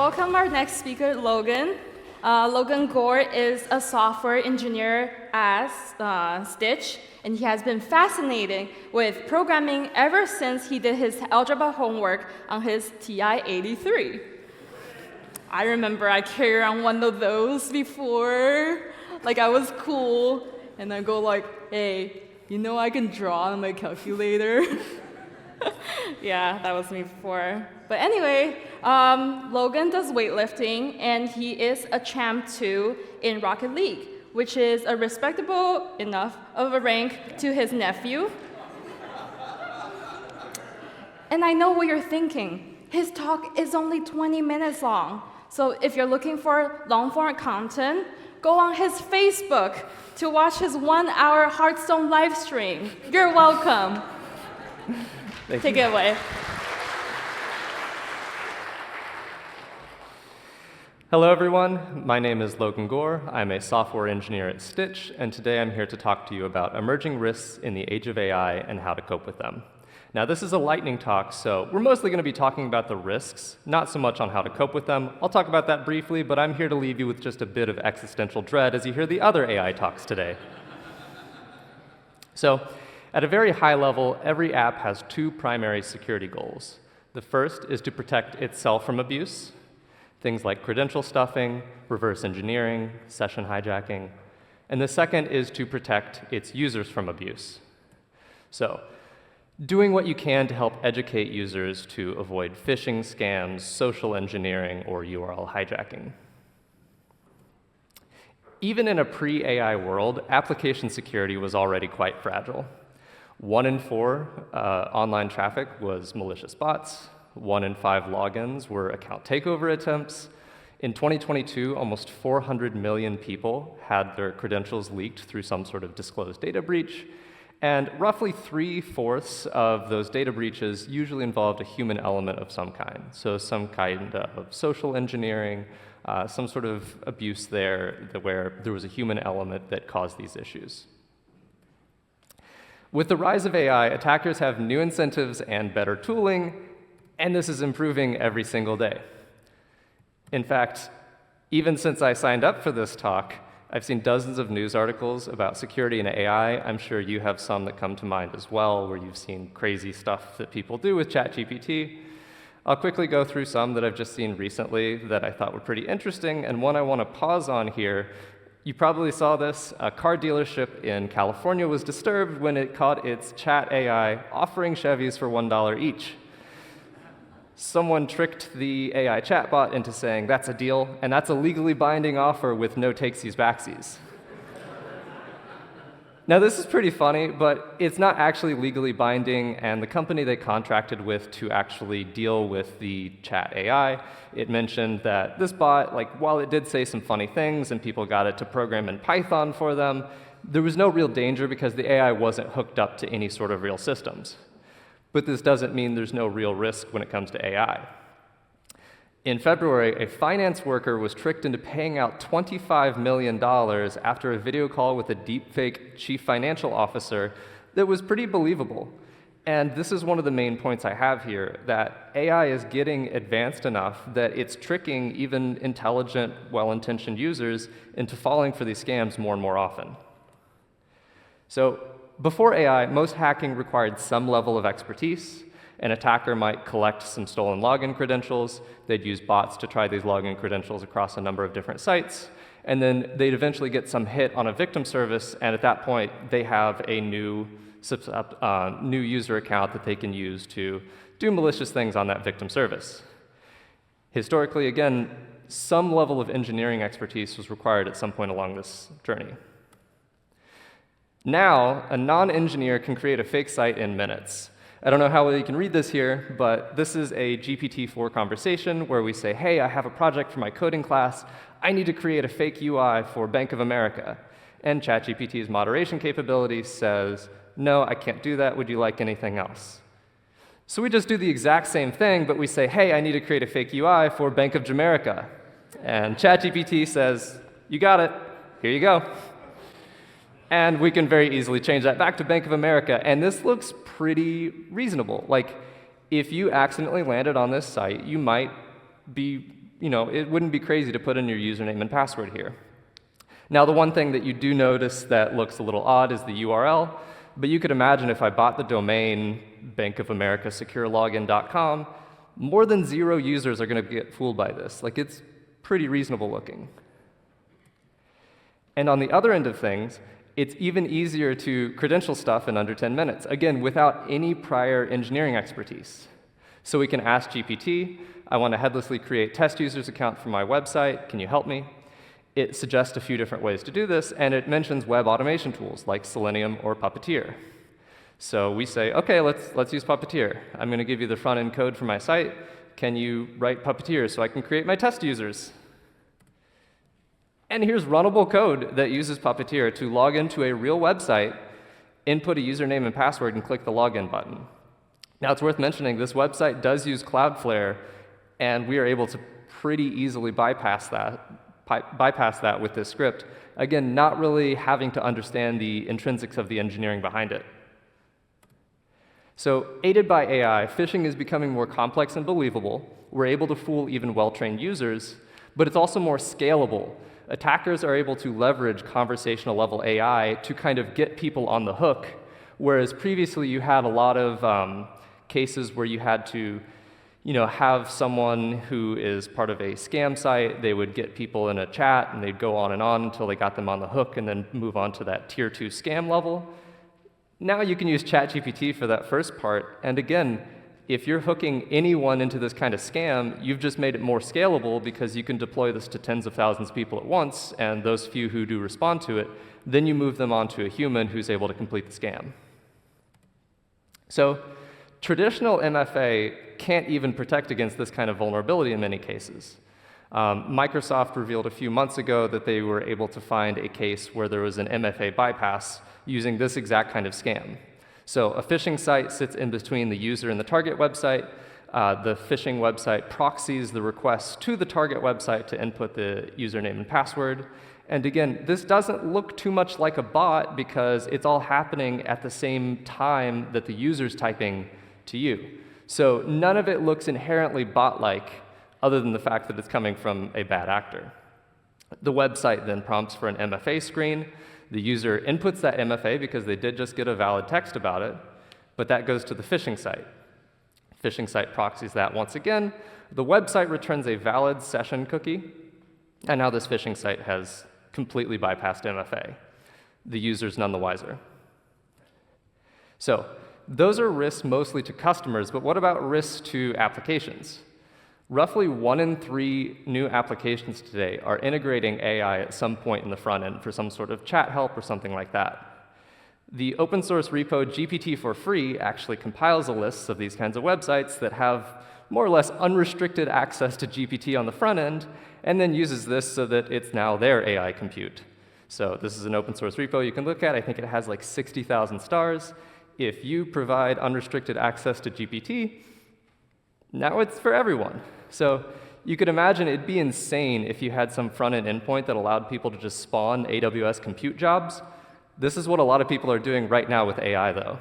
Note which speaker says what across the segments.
Speaker 1: welcome our next speaker, Logan. Logan Gore is a software engineer at Stitch, and he has been fascinating with programming ever since he did his algebra homework on his TI-83. I remember I carried around one of those before, like I was cool, and I go like, hey, you know I can draw on my calculator? Yeah, that was me before. But anyway, Logan does weightlifting, and he is a champ too in Rocket League, which is a respectable enough of a rank to his nephew. And I know what you're thinking. His talk is only 20 minutes long. So if you're looking for long-form content, go on his Facebook to watch his 1-hour Hearthstone live stream. You're welcome. Take it away.
Speaker 2: Hello, everyone. My name is Logan Gore. I'm a software engineer at Stitch, and today I'm here to talk to you about emerging risks in the age of AI and how to cope with them. Now, this is a lightning talk, so we're mostly going to be talking about the risks, not so much on how to cope with them. I'll talk about that briefly, but I'm here to leave you with just a bit of existential dread as you hear the other AI talks today. So, at a very high level, every app has two primary security goals. The first is to protect itself from abuse, things like credential stuffing, reverse engineering, session hijacking. And the second is to protect its users from abuse. So, doing what you can to help educate users to avoid phishing, scams, social engineering, or URL hijacking. Even in a pre-AI world, application security was already quite fragile. 1 in 4 online traffic was malicious bots. 1 in 5 logins were account takeover attempts. In 2022, almost 400 million people had their credentials leaked through some sort of disclosed data breach. And roughly 3/4 of those data breaches usually involved a human element of some kind. So some kind of social engineering, some sort of abuse there where there was a human element that caused these issues. With the rise of AI, attackers have new incentives and better tooling, and this is improving every single day. In fact, even since I signed up for this talk, I've seen dozens of news articles about security and AI. I'm sure you have some that come to mind as well, where you've seen crazy stuff that people do with ChatGPT. I'll quickly go through some that I've just seen recently that I thought were pretty interesting, and one I want to pause on here. You probably saw this. A car dealership in California was disturbed when it caught its chat AI offering Chevys for $1 each. Someone tricked the AI chatbot into saying that's a deal, and that's a legally binding offer with no takesies backsies. Now, this is pretty funny, but it's not actually legally binding, and the company they contracted with to actually deal with the chat AI, it mentioned that this bot, while it did say some funny things and people got it to program in Python for them, there was no real danger because the AI wasn't hooked up to any sort of real systems. But this doesn't mean there's no real risk when it comes to AI. In February, a finance worker was tricked into paying out $25 million after a video call with a deepfake chief financial officer that was pretty believable. And this is one of the main points I have here, that AI is getting advanced enough that it's tricking even intelligent, well-intentioned users into falling for these scams more and more often. So before AI, most hacking required some level of expertise. An attacker might collect some stolen login credentials. They'd use bots to try these login credentials across a number of different sites. And then they'd eventually get some hit on a victim service, and at that point, they have a new user account that they can use to do malicious things on that victim service. Historically, again, some level of engineering expertise was required at some point along this journey. Now, a non-engineer can create a fake site in minutes. I don't know how well you can read this here, but this is a GPT-4 conversation where we say, hey, I have a project for my coding class. I need to create a fake UI for Bank of America. And ChatGPT's moderation capability says, no, I can't do that. Would you like anything else? So we just do the exact same thing, but we say, hey, I need to create a fake UI for Bank of Jamaica. And ChatGPT says, you got it. Here you go. And we can very easily change that back to Bank of America. And this looks pretty reasonable. If you accidentally landed on this site, you might be it wouldn't be crazy to put in your username and password here. Now, the one thing that you do notice that looks a little odd is the URL, but you could imagine if I bought the domain bankofamericaSecureLogin.com, more than 0 users are going to get fooled by this. Like, it's pretty reasonable looking. And on the other end of things, it's even easier to credential stuff in under 10 minutes, again, without any prior engineering expertise. So we can ask GPT, I want to headlessly create test users account for my website, can you help me? It suggests a few different ways to do this, and it mentions web automation tools like Selenium or Puppeteer. So we say, OK, let's use Puppeteer. I'm going to give you the front-end code for my site. Can you write Puppeteer so I can create my test users? And here's runnable code that uses Puppeteer to log into a real website, input a username and password, and click the login button. Now, it's worth mentioning this website does use Cloudflare, and we are able to pretty easily bypass that with this script. Again, not really having to understand the intrinsics of the engineering behind it. So, aided by AI, phishing is becoming more complex and believable. We're able to fool even well-trained users, but it's also more scalable. Attackers are able to leverage conversational level AI to kind of get people on the hook, whereas previously you had a lot of cases where you had to have someone who is part of a scam site, they would get people in a chat, and they'd go on and on until they got them on the hook and then move on to that tier 2 scam level. Now you can use ChatGPT for that first part, and again, if you're hooking anyone into this kind of scam, you've just made it more scalable because you can deploy this to tens of thousands of people at once, and those few who do respond to it, then you move them onto a human who's able to complete the scam. So traditional MFA can't even protect against this kind of vulnerability in many cases. Microsoft revealed a few months ago that they were able to find a case where there was an MFA bypass using this exact kind of scam. So a phishing site sits in between the user and the target website. The phishing website proxies the request to the target website to input the username and password. And again, this doesn't look too much like a bot because it's all happening at the same time that the user's typing to you. So none of it looks inherently bot-like, other than the fact that it's coming from a bad actor. The website then prompts for an MFA screen. The user inputs that MFA because they did just get a valid text about it, but that goes to the phishing site. Phishing site proxies that once again. The website returns a valid session cookie, and now this phishing site has completely bypassed MFA. The user's none the wiser. So those are risks mostly to customers, but what about risks to applications? Roughly 1 in 3 new applications today are integrating AI at some point in the front end for some sort of chat help or something like that. The open source repo GPT for free actually compiles a list of these kinds of websites that have more or less unrestricted access to GPT on the front end, and then uses this so that it's now their AI compute. So this is an open source repo you can look at. I think it has like 60,000 stars. If you provide unrestricted access to GPT, now it's for everyone. So you could imagine it'd be insane if you had some front-end endpoint that allowed people to just spawn AWS compute jobs. This is what a lot of people are doing right now with AI, though.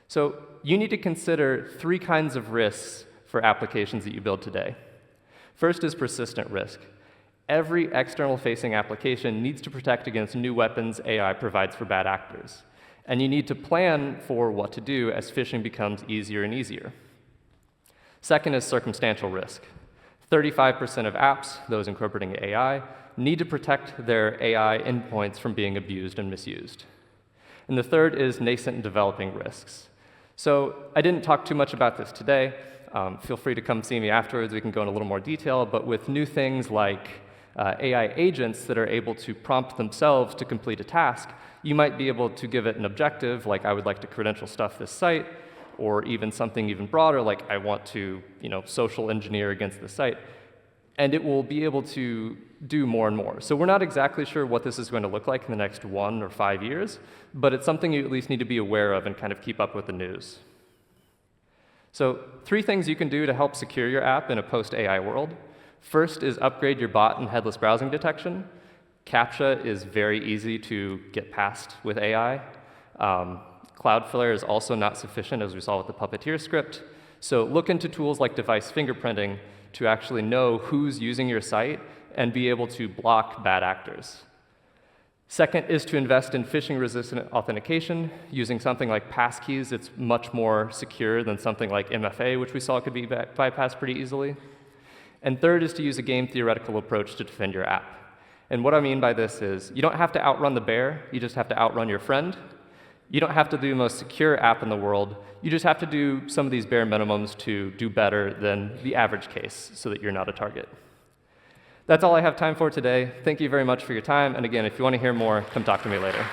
Speaker 2: So you need to consider 3 kinds of risks for applications that you build today. First is persistent risk. Every external-facing application needs to protect against new weapons AI provides for bad actors. And you need to plan for what to do as phishing becomes easier and easier. Second is circumstantial risk. 35% of apps, those incorporating AI, need to protect their AI endpoints from being abused and misused. And the third is nascent and developing risks. So I didn't talk too much about this today. Feel free to come see me afterwards. We can go in a little more detail. But with new things like AI agents that are able to prompt themselves to complete a task, you might be able to give it an objective, like I would like to credential stuff this site, or even something even broader, like I want to social engineer against the site. And it will be able to do more and more. So we're not exactly sure what this is going to look like in the next 1 or 5 years, but it's something you at least need to be aware of and kind of keep up with the news. So 3 things you can do to help secure your app in a post-AI world. First is upgrade your bot and headless browsing detection. CAPTCHA is very easy to get past with AI. Cloudflare is also not sufficient, as we saw with the Puppeteer script. So look into tools like device fingerprinting to actually know who's using your site and be able to block bad actors. Second is to invest in phishing-resistant authentication. Using something like passkeys, it's much more secure than something like MFA, which we saw could be bypassed pretty easily. And third is to use a game theoretical approach to defend your app. And what I mean by this is you don't have to outrun the bear, you just have to outrun your friend. You don't have to do the most secure app in the world, you just have to do some of these bare minimums to do better than the average case so that you're not a target. That's all I have time for today. Thank you very much for your time, and again, if you want to hear more, come talk to me later.